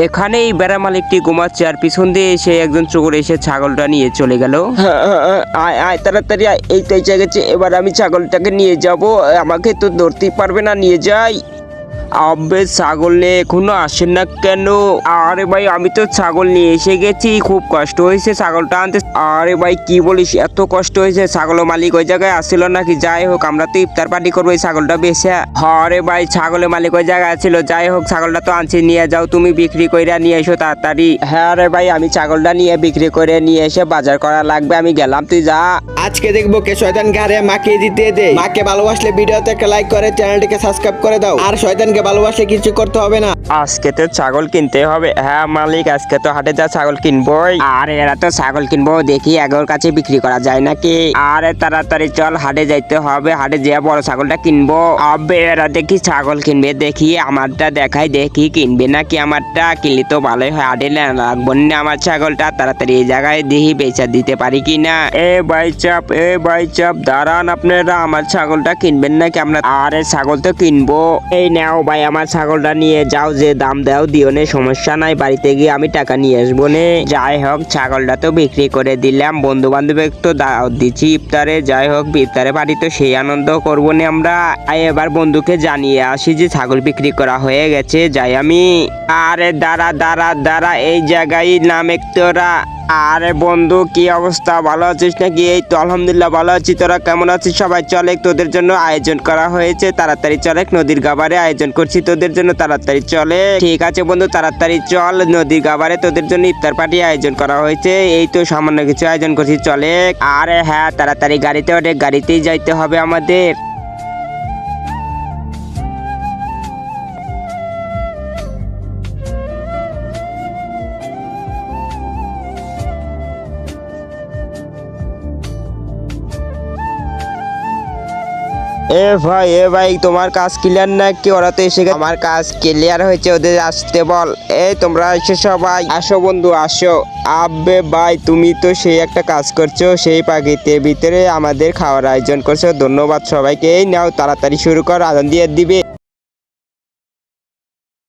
এখানেই বেড়া মালিকটি ঘুমাচ্ছে আর পিছন দিয়ে এসে একজন চোর এসে ছাগলটা নিয়ে চলে গেল। আয় আয় তাড়াতাড়ি আয়, এই তো এসে গেছে, এবার আমি ছাগলটাকে নিয়ে যাব, আমাকে তো ধরতেই পারবে না, নিয়ে যাই। আবে ছাগল নিয়ে এখনো আসেন না কেন? আরে ভাই আমি তো ছাগল নিয়ে এসে গেছি, খুব কষ্ট হয়েছে ছাগলটা আনতে। আরে ভাই কি বলিস, এত কষ্ট হয়েছে? ছাগলের মালিক ওই জায়গায় আসছিল নাকি? যাই হোক আমরা তো ইফতার পার্টি করবো এই ছাগলটা বেচে। আরে ভাই ছাগলের মালিক ওই জায়গায় ছিল, যাই হোক ছাগলটা তো আনছি, নিয়ে যাও তুমি, বিক্রি করে নিয়ে এসো তাড়াতাড়ি। হ্যাঁ রে ভাই আমি ছাগলটা নিয়ে বিক্রি করে নিয়ে এসে বাজার করা লাগবে, আমি গেলাম, তুই যা। আজকে দেখবো কে শয়তান গারে মাকে দিতে দে। মাকে ভালোবাসলে ভিডিওতে একটা লাইক করে চ্যানেলটিকে সাবস্ক্রাইব করে দাও। আর শয়তানকে ভালোবাসলে কিছু করতে হবে না। আজকে তো ছাগল কিনতে হবে। হ্যাঁ মালিক আজকে তো হাটে যা ছাগল কিনবই। আর এরা তো ছাগল কিনবো, দেখি এগোর কাছে বিক্রি করা যায় নাকি। আরে তাড়াতাড়ি চল, হাটে যাইতে হবে, হাটে যেয়ে বড় ছাগলটা কিনবো। আবে এরা দেখি ছাগল কিনবে, দেখি আমারটা দেখাই, দেখি কিনবে নাকি। আমারটা কিনলে তো ভালোই হয়, হাটে লাগবো না আমার ছাগলটা, তাড়াতাড়ি এই জায়গায় দেখি বেচা দিতে পারি কিনা। এ ভাই চাপ দাঁড়ান, আপনারা আমার ছাগলটা কিনবেন নাকি? আমরা আরে ছাগল তো কিনবো, এই নাও ভাই আমার ছাগলটা নিয়ে যাও, যে দাম দাও দিও নে, সমস্যা নাই, বাড়িতে গিয়ে আমি টাকা নিয়ে আসবো নে। যাই হোক ছাগলটা তো বিক্রি করে দিলাম, বন্ধু বান্ধবের তো দাওয়াত দিচ্ছি ইফতারে, যাই হোক ইফতারে বাড়ি তো সেই আনন্দ করবো না আমরা। এবার বন্ধুকে জানিয়ে আসি যে ছাগল বিক্রি করা হয়ে গেছে, যাই আমি। আরে দাঁড়া এই জায়গায় নাম তোরা। আরে বন্ধু কি অবস্থা, ভালো আছিস নাকি? এই তো আলহামদুলিল্লাহ ভালো আছি, তোরা কেমন আছিস? সবাই চলে, তোদের জন্য আয়োজন করা হয়েছে, তাড়াতাড়ি চলে, নদীর গাবারে আয়োজন করছি তোদের জন্য, তাড়াতাড়ি চলে। ঠিক আছে বন্ধু তাড়াতাড়ি চল, নদীর গাবারে তোদের জন্য ইফতার পার্টি আয়োজন করা হয়েছে, এই তো সামান্য কিছু আয়োজন করছি, চলে। আরে হ্যাঁ তাড়াতাড়ি গাড়িতে ওঠে, গাড়িতেই যাইতে হবে আমাদের। এ ভাই তোমার কাজ ক্লিয়ার নাকি? ওরা তো এসে গেছে। আমার কাজ ক্লিয়ার হয়েছে, ওদের আসতে বল। এই তোমরা এসে সবাই আসো বন্ধু আসো। আবে ভাই তুমি তো সেই একটা কাজ করছো, সেই পাখিতে ভিতরে আমাদের খাওয়ার আয়োজন করছো, ধন্যবাদ সবাইকে। এই নাও তাড়াতাড়ি শুরু কর, আজান দিয়ে দিবে।